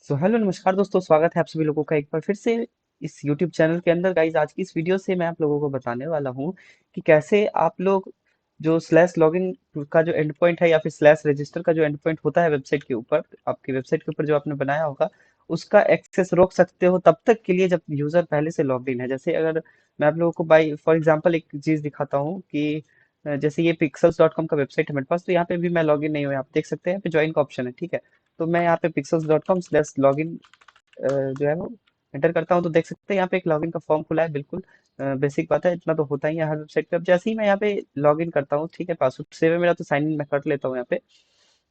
Hello नमस्कार दोस्तों, स्वागत है आप सभी लोगों का एक बार फिर से इस YouTube चैनल के अंदर। गाइज, आज की इस वीडियो से मैं आप लोगों को बताने वाला हूँ कि कैसे आप लोग जो स्लैश लॉगिन का जो एंड पॉइंट है या फिर स्लैश रजिस्टर का जो एंड पॉइंट होता है वेबसाइट के ऊपर, आपकी वेबसाइट के ऊपर जो आपने बनाया होगा, उसका एक्सेस रोक सकते हो तब तक के लिए जब यूजर पहले से लॉग्ड इन है। जैसे अगर मैं आप लोगों को बाई फॉर एग्जांपल एक चीज दिखाता हूँ कि जैसे ये pixels.com का वेबसाइट है मेरे पास, तो यहाँ पे भी मैं लॉगिन नहीं हुआ। आप देख सकते हैं यहाँ पे ज्वाइन का ऑप्शन है, ठीक है। तो मैं यहाँ पे pixels.com/login जो है वो एंटर करता हूँ, तो देख सकते हैं यहाँ पे एक लॉगिन का फॉर्म खुला है। बिल्कुल बेसिक बात है, इतना तो होता ही है हर वेबसाइट पे। अब जैसे ही मैं यहाँ पे लॉगिन करता हूँ, ठीक है, पासवर्ड सेव है मेरा, तो साइन इन मैं कर लेता हूँ यहाँ पे।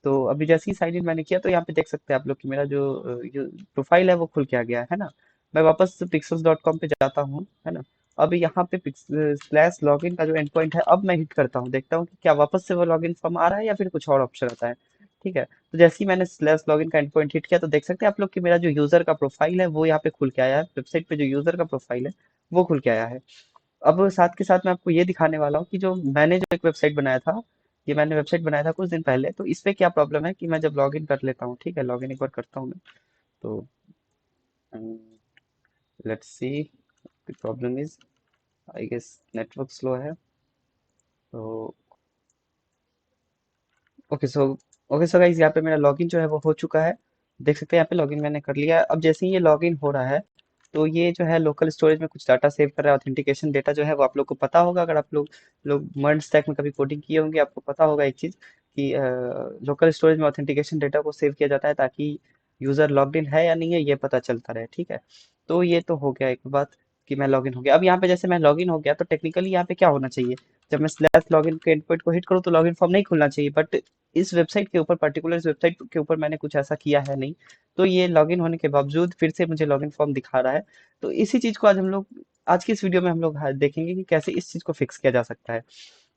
तो अभी जैसे ही साइन इन मैंने किया, तो यहाँ पे देख सकते हैं आप लोग कि मेरा जो प्रोफाइल है वो खुल के आ गया है ना। मैं वापस pixels.com पे जाता हूँ, है ना। अब यहाँ पे स्लैश लॉगिन का जो एंड पॉइंट है, अब मैं हिट करता हूँ, देखता हूँ कि क्या वापस से वो लॉगिन फॉर्म आ रहा है या फिर कुछ और ऑप्शन आता है। ठीक है, तो जैसे ही मैंने स्लैश लॉगिन का एंड पॉइंट हिट किया, तो देख सकते हैं आप लोग कि मेरा जो यूजर का प्रोफाइल है वो यहाँ पे खुल के आया है। वेबसाइट पे जो यूजर का प्रोफाइल है वो खुल के आया है। अब साथ के साथ मैं आपको ये दिखाने वाला हूँ कि जो मैंने जो एक वेबसाइट बनाया था, ये मैंने वेबसाइट बनाया था कुछ दिन पहले, तो इस पे क्या प्रॉब्लम है कि मैं जब लॉगिन कर लेता हूँ, ठीक है, लॉगिन एक बार करता हूँ मैं, तो let's see the problem is, I guess network slow है। तो ओके सो गाइस, यहाँ पे मेरा लॉगिन जो है वो हो चुका है। देख सकते हैं यहाँ पे लॉगिन मैंने कर लिया है। अब जैसे ही ये लॉगिन हो रहा है, तो ये जो है लोकल स्टोरेज में कुछ डाटा सेव कर रहा है। ऑथेंटिकेशन डेटा जो है वो आप लोग को पता होगा, अगर आप लोग लोग मर्ज स्टैक में कभी कोडिंग किए होंगे, आपको पता होगा एक चीज कि लोकल स्टोरेज में ऑथेंटिकेशन डेटा को सेव किया जाता है ताकि यूजर लॉग्ड इन है या नहीं है ये पता चलता रहे, ठीक है। तो ये तो हो गया एक बात कि मैं लॉगिन हो गया। अब यहाँ पे जैसे मैं लॉगिन हो गया, तो टेक्निकली यहाँ पे क्या होना चाहिए, जब मैं स्लैश लॉगिन के एंड पॉइंट को हिट करूँ तो लॉगिन फॉर्म नहीं खुलना चाहिए, बट इस वेबसाइट के ऊपर, पर्टिकुलर इस वेबसाइट के ऊपर मैंने कुछ ऐसा किया है नहीं। तो ये लॉगिन होने के बावजूद फिर से मुझे लॉगिन फॉर्म दिखा रहा है। तो इसी चीज को आज हम लोग, आज की इस वीडियो में हम लोग देखेंगे कि कैसे इस चीज को फिक्स किया जा सकता है।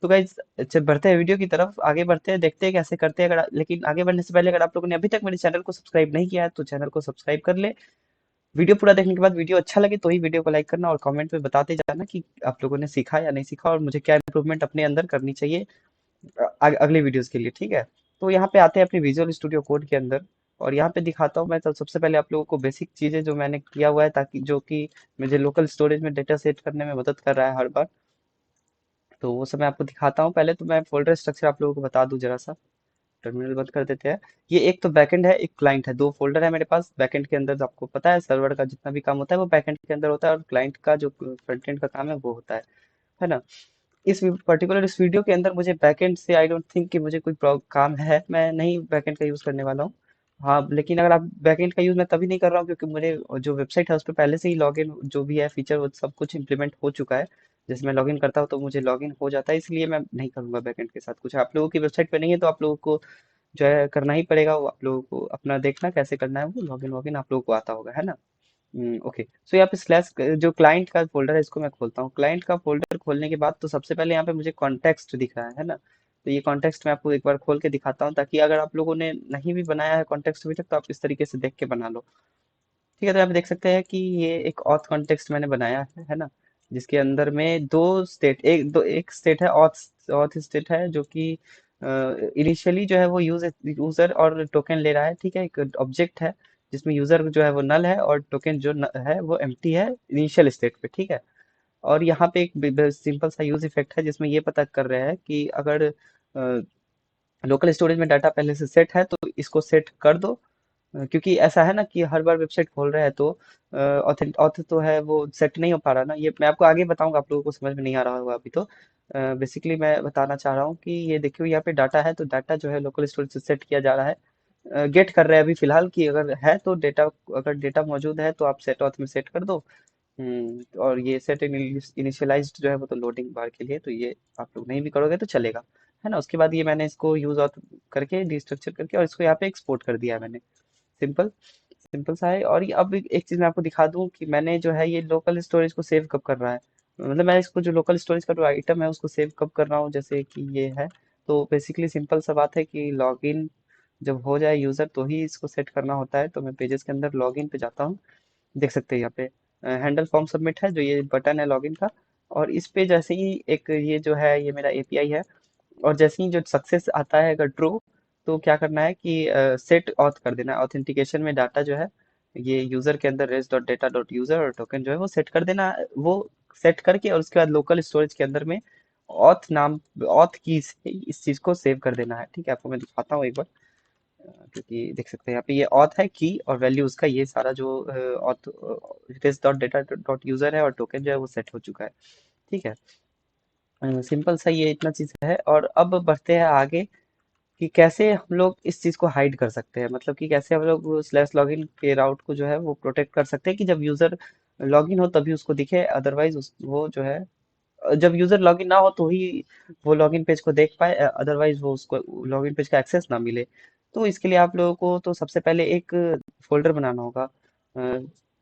तो गाइज, चल बढ़ते हैं वीडियो की तरफ, आगे बढ़ते हैं, देखते हैं कैसे करते हैं। लेकिन आगे बढ़ने से पहले अगर आप लोगों ने अभी तक मेरे चैनल को सब्सक्राइब नहीं किया है तो चैनल को सब्सक्राइब कर ले। वीडियो पूरा देखने के बाद वीडियो अच्छा लगे तो ही वीडियो को लाइक करना, और कमेंट में बताते जाना कि आप लोगों ने सीखा या नहीं सीखा और मुझे क्या इंप्रूवमेंट अपने अंदर करनी चाहिए अगले वीडियोस के लिए, ठीक है। तो यहाँ पे आते हैं अपने विजुअल स्टूडियो कोड के अंदर, और यहाँ पे दिखाता हूँ मैं। तो सबसे पहले आप लोगों को बेसिक चीजें जो मैंने किया हुआ है, ताकि जो कि मुझे लोकल स्टोरेज में डेटा सेट करने में मदद कर रहा है हर बार, तो वो सब मैं आपको दिखाता हूँ। पहले तो मैं फोल्डर स्ट्रक्चर आप लोगों को बता दूं जरा सा। टर्मिनल बंद कर देते हैं। ये एक तो बैकएंड है, एक क्लाइंट है, दो फोल्डर है मेरे पास। बैकएंड के अंदर आपको पता है सर्वर का जितना भी काम होता है वो बैकएंड के अंदर होता है, और क्लाइंट का जो फ्रंट एंड का काम है वो होता है ना। पर्टिकुलर इस वीडियो के अंदर मुझे बैकएंड से आई डोंट थिंक कि मुझे कोई काम है, मैं नहीं बैकएंड का यूज करने वाला हूँ। हाँ, लेकिन अगर आप बैकएंड का यूज मैं तभी नहीं कर रहा हूँ क्योंकि मेरे जो वेबसाइट है उस पर पहले से ही लॉगिन जो भी है फीचर वो सब कुछ इम्प्लीमेंट हो चुका है। जैसे मैं लॉगिन करता हूँ तो मुझे लॉगिन हो जाता है, इसलिए मैं नहीं करूंगा बैकएंड के साथ कुछ। आप लोगों की वेबसाइट पे नहीं है तो आप लोगों को जो है करना ही पड़ेगा, वो आप लोगों को अपना देखना कैसे करना है, वो लॉगिन वॉगिन आप लोगों को आता होगा, है ना। ओके, सो यहाँ पे स्लैश जो क्लाइंट का फोल्डर है इसको मैं खोलता हूँ। क्लाइंट का फोल्डर खोलने के बाद तो सबसे पहले यहाँ पे मुझे कॉन्टेक्स्ट दिख रहा है ना। तो ये कॉन्टेक्स्ट मैं आपको एक बार खोल के दिखाता हूँ, ताकि अगर आप लोगों ने नहीं भी बनाया है कॉन्टेक्स्ट अभी तक, तो आप इस तरीके से देख के बना लो। ठीक है, तो आप देख सकते हैं कि ये एक ऑथ कॉन्टेक्स्ट मैंने बनाया है ना, जिसके अंदर में दो स्टेट, एक स्टेट है ऑथ ऑथ स्टेट है, जो कि इनिशियली जो है वो यूजर और टोकन ले रहा है, ठीक है। एक ऑब्जेक्ट है जिसमें यूजर जो है वो नल है और टोकन जो है वो एम्प्टी है इनिशियल स्टेट पे, ठीक है। और यहाँ पे एक सिंपल सा यूज इफेक्ट है जिसमें ये पता कर रहे हैं कि अगर लोकल स्टोरेज में डाटा पहले से सेट है तो इसको सेट कर दो। क्योंकि ऐसा है ना कि हर बार वेबसाइट खोल रहे हैं तो ऑथ ऑथ तो है वो सेट नहीं हो पा रहा ना। ये मैं आपको आगे बताऊंगा, आप लोगों को समझ में नहीं आ रहा होगा अभी। तो बेसिकली मैं बताना चाह रहा हूँ कि ये देखियो यहाँ पे डाटा है, तो डाटा जो है लोकल स्टोरेज से सेट किया जा रहा है। गेट कर रहे हैं अभी फिलहाल कि अगर है तो डेटा, अगर डेटा मौजूद है तो आप सेट ऑथ में सेट कर दो। और ये सेट इनिशियलाइज्ड जो है वो तो लोडिंग बार के लिए, तो ये आप लोग नहीं भी करोगे तो चलेगा, है ना। उसके बाद ये मैंने इसको यूज ऑथ करके डिस्ट्रक्चर करके और इसको यहाँ पे एक्सपोर्ट कर दिया है मैंने। सिंपल सिंपल सा है। और ये अब एक चीज मैं आपको दिखा दूं कि मैंने जो है ये लोकल स्टोरेज को सेव कब कर रहा है, मतलब मैं इसको जो लोकल स्टोरेज का जो आइटम है उसको सेव कब कर रहा हूँ, जैसे कि ये है। तो बेसिकली सिंपल सा बात है कि लॉगिन जब हो जाए यूजर तो ही इसको सेट करना होता है। तो मैं पेजेस के अंदर लॉगिन पे जाता हूँ। देख सकते हैं यहाँ पे हैंडल फॉर्म सबमिट है, जो ये बटन है लॉगिन का। और इस पे जैसे ही एक ये जो है ये मेरा एपीआई है, और जैसे ही जो सक्सेस आता है अगर ट्रू, तो क्या करना है कि सेट ऑथ कर देना है। ऑथेंटिकेशन में डाटा जो है ये यूजर के अंदर res dot data dot user और टोकन जो है वो सेट कर देना। वो सेट करके और उसके बाद लोकल स्टोरेज के अंदर में ऑथ की से इस चीज को सेव कर देना है। ठीक है, आपको मैं दिखाता हूँ एक बार। क्योंकि देख सकते हैं यहाँ पे ये ऑथ है की और वैल्यू उसका ये सारा जो auth res dot data dot user है और टोकन जो है वो सेट हो चुका है। ठीक है, सिंपल सा ये इतना चीज है। और अब बढ़ते हैं आगे कि कैसे हम लोग इस चीज को हाइड कर सकते हैं, मतलब कि कैसे हम लोग स्लैश लॉगिन के राउट को जो है वो प्रोटेक्ट कर सकते हैं कि जब यूजर लॉगिन हो तभी उसको दिखे, अदरवाइज वो जो है जब यूजर लॉगिन ना हो तो ही वो लॉगिन पेज को देख पाए, अदरवाइज वो उसको लॉगिन पेज का एक्सेस ना मिले। तो इसके लिए आप लोगों को तो सबसे पहले एक फोल्डर बनाना होगा।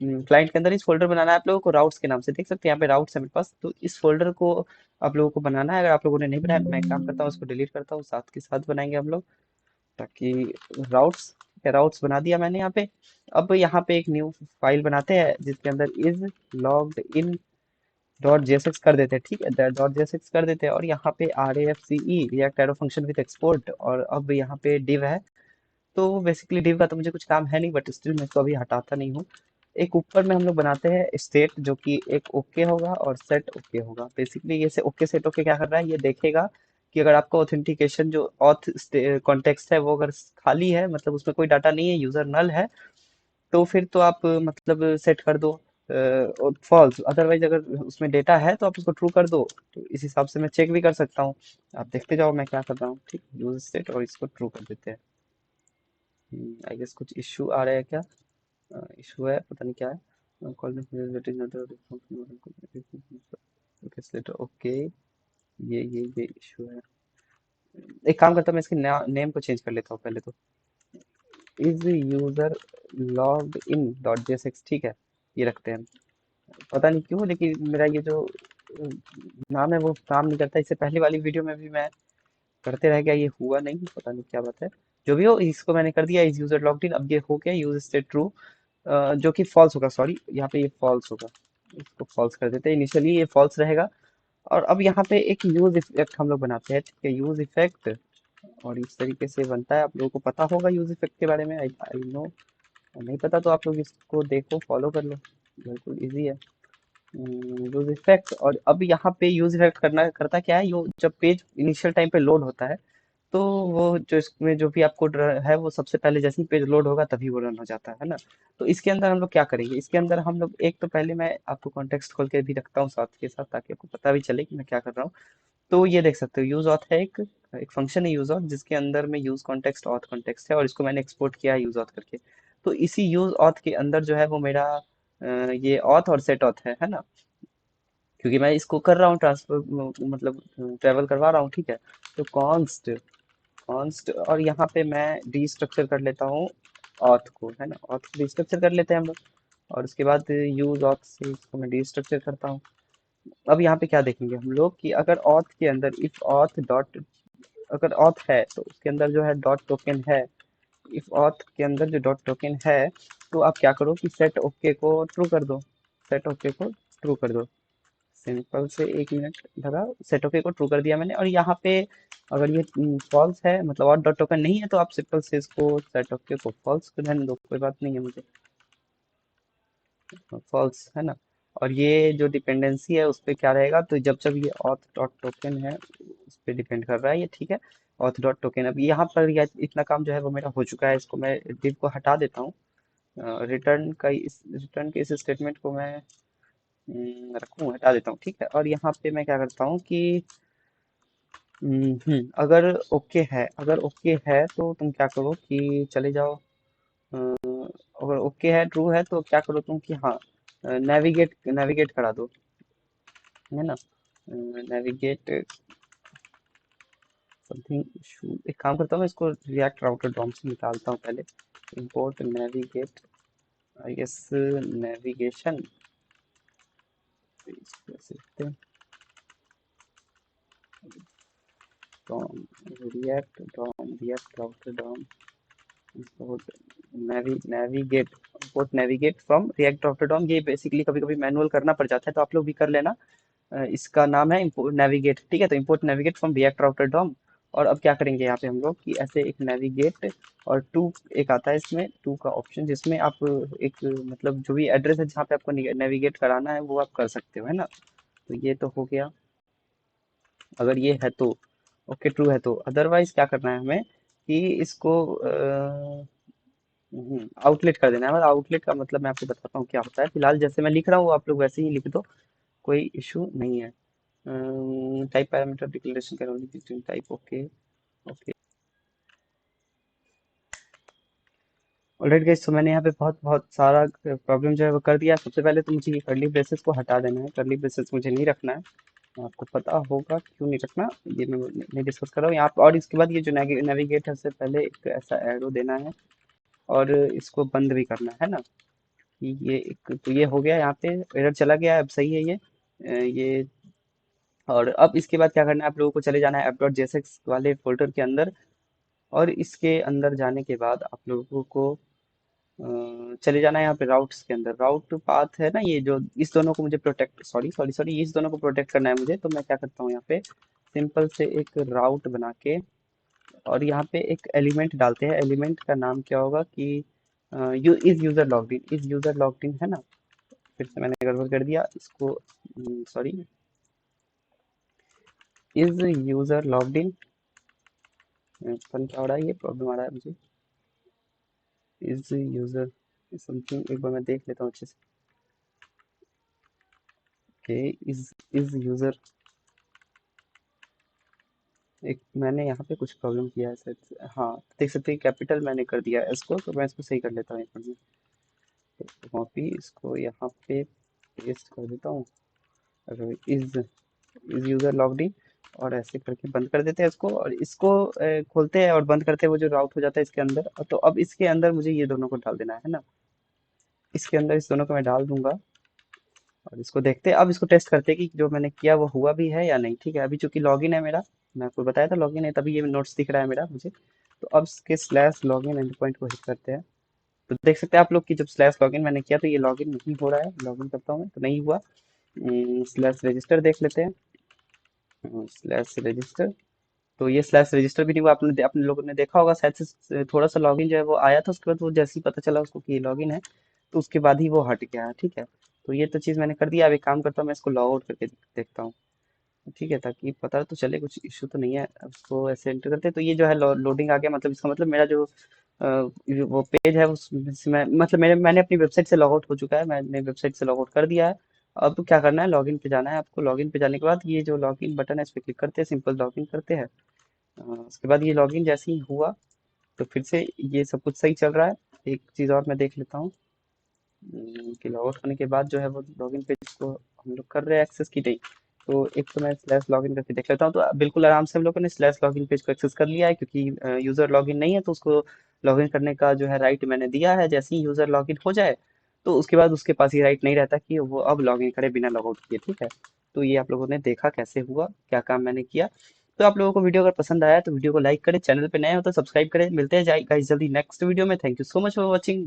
क्लाइंट के अंदर इस फोल्डर बनाना है आप लोगों को, राउट्स के नाम से। देख सकते हैं यहाँ पे राउट्स है मेरे पास, तो इस फोल्डर को आप लोगों को बनाना है। अगर आप लोगों ने नहीं बनाया तो मैं एक काम करता हूँ, उसको डिलीट करता हूँ, साथ के साथ बनाएंगे हम लोग, ताकि राउट्स, राउट्स बना दिया मैंने यहाँ पे। अब यहाँ पे एक न्यू फाइल बनाते हैं जिसके अंदर is logged in dot JSX कर देते हैं। ठीक है, डॉट जेएसएक्स कर देते हैं और यहाँ पे R A F C E React arrow function with export, और अब यहाँ पे डिव है। तो बेसिकली डिव का तो मुझे कुछ काम है नहीं, बट स्टिल मैं इसको अभी हटाता नहीं हूँ। एक ऊपर में हम लोग बनाते हैं स्टेट, जो कि एक ओके होगा और सेट ओके होगा। बेसिकली ये से ओके सेट ओके क्या कर रहा है, ये देखेगा कि अगर आपका ऑथेंटिकेशन जो ऑथ कॉन्टेक्स्ट है वो अगर खाली है, मतलब उसमें कोई डाटा नहीं है, यूजर नल है, तो फिर तो आप मतलब सेट कर दो फॉल्स। अदरवाइज अगर उसमें डेटा है तो आप उसको ट्रू कर दो। तो इस हिसाब से मैं चेक भी कर सकता हूँ, आप देखते जाओ मैं क्या कर रहा हूँ। ठीक, यूज स्टेट और इसको ट्रू कर देते हैं। आई गेस कुछ इश्यू आ रहा है क्या, इशू है पता नहीं क्या है। ओके, ये इशू है। एक काम करता हूँ, मैं इसके नेम को चेंज कर लेता हूँ पहले तो। Is user logged in dot JSX, ठीक है, ये रखते हैं। पता नहीं क्यों लेकिन मेरा ये जो नाम है वो काम नहीं करता। इससे पहले वाली वीडियो में भी मैं करते रह गया, ये हुआ नहीं, पता नहीं क्या बात है। जो भी हो, इसको मैंने कर दिया इज यूजर लॉग्ड इन। अब ये हो गया यूज स्टेट ट्रू, जो कि फॉल्स होगा, सॉरी यहाँ पे ये फॉल्स होगा। इसको फॉल्स कर देते हैं, इनिशियली ये फॉल्स रहेगा। और अब यहाँ पे एक यूज इफेक्ट हम लोग बनाते हैं। ठीक है, यूज इफेक्ट, और इस तरीके से बनता है। आप लोगों को पता होगा यूज इफेक्ट के बारे में, आई नो। नहीं पता तो आप लोग इसको देखो, फॉलो कर लो, बिल्कुल इजी है। यूज इफेक्ट, और अब यहाँ पे यूज इफेक्ट करता क्या है, यो जब पेज इनिशियल टाइम पे लोड होता है तो वो जो इसमें जो भी आपको है वो सबसे पहले जैसे ही पेज लोड होगा तभी वो रन हो जाता है ना। तो इसके अंदर हम लोग क्या करेंगे, इसके अंदर हम लोग एक तो पहले मैं आपको कॉन्टेक्स्ट खोल के भी रखता हूँ साथ के साथ, ताकि आपको पता भी चले कि मैं क्या कर रहा हूँ। तो ये देख सकते हो यूज ऑथ है, एक एक फंक्शन है यूज ऑथ, जिसके अंदर में यूज कॉन्टेक्स्ट ऑथ कॉन्टेक्स्ट है, और इसको मैंने एक्सपोर्ट किया है यूज ऑथ करके। तो इसी यूज ऑथ के अंदर जो है वो मेरा ये ऑथ और सेट ऑथ है ना। क्योंकि मैं इसको कर रहा हूँ ट्रांसफर, मतलब ट्रेवल करवा रहा हूँ। ठीक है, तो कॉन्स्ट कॉन्स्ट, और यहाँ पे मैं डीस्ट्रक्चर कर लेता हूँ ऑथ को, है ना, ऑथ को डीस्ट्रक्चर कर लेते हैं हम लोग। और उसके बाद यूज ऑथ से इसको मैं डीस्ट्रक्चर करता हूँ। अब यहाँ पे क्या देखेंगे हम लोग कि अगर ऑथ के अंदर इफ ऑथ डॉट, अगर ऑथ है तो उसके अंदर जो है डॉट टोकन है। इफ ऑथ के अंदर जो डॉट टोकन है, तो आप क्या करो कि सेट ओके को ट्रू कर दो, सेट ओके को ट्रू कर दो। सिंपल से 1 मिनट लगा, सेट ओके को ट्रू कर दिया मैंने। और यहाँ पे अगर ये फॉल्स है, मतलब और डॉट टोकन नहीं है, तो आप सिंपल से इसको सेट ओके को फॉल्स कर देने दो, कोई बात नहीं है मुझे, फॉल्स है ना। और ये जो डिपेंडेंसी है उस पे क्या रहेगा, तो जब जब ये ऑथ डॉट टोकन है उस पे डिपेंड कर रहा है ये। ठीक है, ऑथ डॉट टोकन, अब यहाँ पर इतना काम जो है वो मेरा हो चुका है। इसको मैं div को हटा देता हूँ। रिटर्न के इस स्टेटमेंट को मैं रखूँ, हटा देता हूँ। ठीक है, और यहाँ पे मैं क्या करता हूँ कि अगर ओके है, अगर ओके है तो तुम क्या करो कि चले जाओ। अगर ओके है, ट्रू है, तो क्या करो तुम कि हाँ, नेविगेट नेविगेट करा दो, है ना। नेविगेट समथिंग इशू, एक काम करता हूँ मैं इसको रिएक्ट राउटर डॉम से निकालता हूँ पहले। Import navigate, I guess navigation, DOM, React DOM, React router DOM, import navigate, import navigate from React router DOM. ये बेसिकली कभी कभी मैनुअल करना पड़ जाता है, तो आप लोग भी कर लेना। इसका नाम है import नेविगेट। ठीक है, तो import navigate from React router DOM. और अब क्या करेंगे यहाँ पे हम लोग कि ऐसे एक नेविगेट और टू एक आता है इसमें टू का ऑप्शन, जिसमें आप एक मतलब जो भी एड्रेस है जहाँ पे आपको नेविगेट कराना है वो आप कर सकते हो, है ना। तो ये तो हो गया अगर ये है तो। ओके ट्रू है तो, अदरवाइज क्या करना है हमें कि इसको आउटलेट कर देना है। मतलब आउटलेट का मतलब मैं आपको बताता हूँ क्या होता है। फिलहाल जैसे मैं लिख रहा हूँ आप लोग वैसे ही लिख दो, कोई इशू नहीं है। Type parameter declaration can type, okay okay. Alright guys, तो मैंने यहाँ पे बहुत बहुत सारा प्रॉब्लम जो है वो कर दिया। सबसे पहले तो मुझे ये कर्ली ब्रेसेस को हटा देना है, कर्ली ब्रेसेस मुझे नहीं रखना है। आपको पता होगा क्यों नहीं रखना, ये मैं नहीं डिस्कस कर रहा हूँ यहाँ पे। और इसके बाद ये जो नेविगेट है उससे पहले एक ऐसा एरो देना है और इसको बंद भी करना है ना। कि ये एक तो ये हो गया, यहाँ पे एरर चला गया है, अब सही है ये ये। और अब इसके बाद क्या करना है, आप लोगों को चले जाना है app.jsx वाले फोल्डर के अंदर। और इसके अंदर जाने के बाद आप लोगों को चले जाना है यहाँ पे राउट्स के अंदर। राउट पाथ है ना, ये जो इस दोनों को मुझे प्रोटेक्ट, सॉरी सॉरी सॉरी, इस दोनों को प्रोटेक्ट करना है मुझे। तो मैं क्या करता हूँ यहाँ पे सिंपल से एक राउट बना के और यहाँ पे एक एलिमेंट डालते हैं। एलिमेंट का नाम क्या होगा कि is user logged in, is user logged in, है ना। फिर से मैंने गड़बड़ कर दिया इसको, sorry, is user logged in. Fun क्या हो रहा है, ये प्रॉब्लम आ रहा है मुझे। इज यूजर समथिंग, एक बार मैं देख लेता हूँ अच्छे से। ओके, इज यूजर, एक मैंने यहाँ पे कुछ प्रॉब्लम किया है शायद से। हाँ, देख सकते हैं कैपिटल मैंने कर दिया है इसको, तो मैं इसको सही कर लेता हूँ एक मिनट में। तो कॉपी इसको यहाँ पे पेस्ट कर देता हूँ। अगर इज यूजर लॉग्ड इन, और ऐसे करके बंद कर देते हैं इसको। और इसको खोलते हैं और बंद करते हैं, वो जो राउट हो जाता है इसके अंदर। तो अब इसके अंदर मुझे ये दोनों को डाल देना है ना। इसके अंदर इस दोनों को मैं डाल दूंगा और इसको देखते हैं। अब इसको टेस्ट करते हैं कि जो मैंने किया वो हुआ भी है या नहीं। ठीक है, अभी चूंकि लॉगिन है मेरा, मैं आपको बताया था लॉगिन है, तभी ये नोट्स दिख रहा है मेरा मुझे। तो अब इसके स्लैश लॉगिन एंड पॉइंट को हिट करते हैं। तो देख सकते हैं आप लोग कि जब स्लैश लॉगिन मैंने किया तो ये लॉगिन नहीं हो रहा है। लॉगिन करता हूँ मैं तो नहीं हुआ। स्लैश रजिस्टर देख लेते हैं, स्लैश रजिस्टर। तो ये स्लैश रजिस्टर भी नहीं हुआ। अपने लोगों ने देखा होगा शायद से, थोड़ा सा लॉगिन जो है वो आया था, उसके बाद वो जैसे ही पता चला उसको कि ये लॉगिन है तो उसके बाद ही वो हट गया है। ठीक है, तो ये तो चीज़ मैंने कर दिया। अब एक काम करता हूँ, मैं इसको लॉग आउट करके देखता हूँ। ठीक है, ताकि पता तो चले कुछ इशू तो नहीं है। अब इसको ऐसे एंटर करते हैं तो ये जो है लोडिंग आ गया। मतलब इसका मतलब मेरा जो वो पेज है उसमें, मतलब मैंने अपनी वेबसाइट से लॉग आउट हो चुका है, मैंने वेबसाइट से लॉग आउट कर दिया है। अब क्या करना है, लॉगिन पे जाना है आपको। लॉगिन पे जाने के बाद ये जो लॉगिन बटन है इस पे क्लिक करते हैं, सिंपल लॉगिन करते हैं। उसके बाद ये लॉगिन जैसे ही हुआ तो फिर से ये सब कुछ सही चल रहा है। एक चीज़ और मैं देख लेता हूँ कि लॉग आउट होने के बाद जो है वो लॉगिन पेज को हम लोग कर रहे हैं एक्सेस की नहीं। तो एक तो मैं स्लैश लॉगिन करके देख लेता हूँ। तो बिल्कुल आराम से हम लोगों ने स्लैश लॉगिन पेज को एक्सेस कर लिया है, क्योंकि यूज़र लॉगिन नहीं है तो उसको लॉगिन करने का जो है राइट मैंने दिया है। जैसे ही यूज़र लॉगिन हो जाए तो उसके बाद उसके पास ये राइट नहीं रहता कि वो अब लॉगिन करे बिना लॉग आउट किए। ठीक है, तो ये आप लोगों ने देखा कैसे हुआ, क्या काम मैंने किया। तो आप लोगों को वीडियो अगर पसंद आया तो वीडियो को लाइक करें, चैनल पे नए हो तो सब्सक्राइब करें। मिलते हैं गाइस जल्दी नेक्स्ट वीडियो में। Thank you so much for watching.